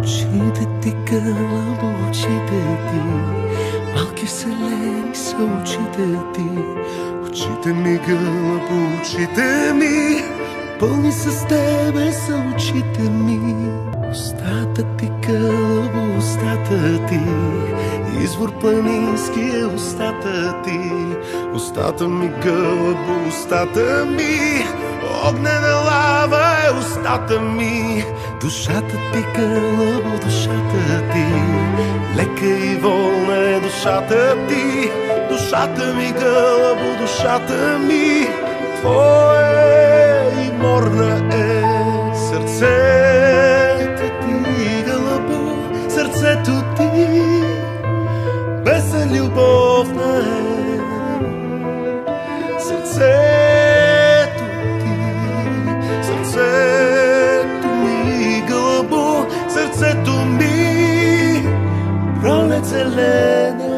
Очите ти, гълъбо, очите ти, малки вселени са очите ти. Очите ми, гълъбо, очите ми, пълни с тебе са очите ми. Устата ти, гълъбо, устата ти, извор планински е устата ти. Устата ми, гълъбо, устата ми, огнена лава е устата ми. Душата ти, гълъбо, душата ти, лека и волна е душата ти. Душата ми, гълъбо, душата ми, твоя и морна е сърцето ти, гълъбо, сърцето ти, без любовна е сърцето ти, сърцето ми, гълъбо, сърцето ми, пролет зелена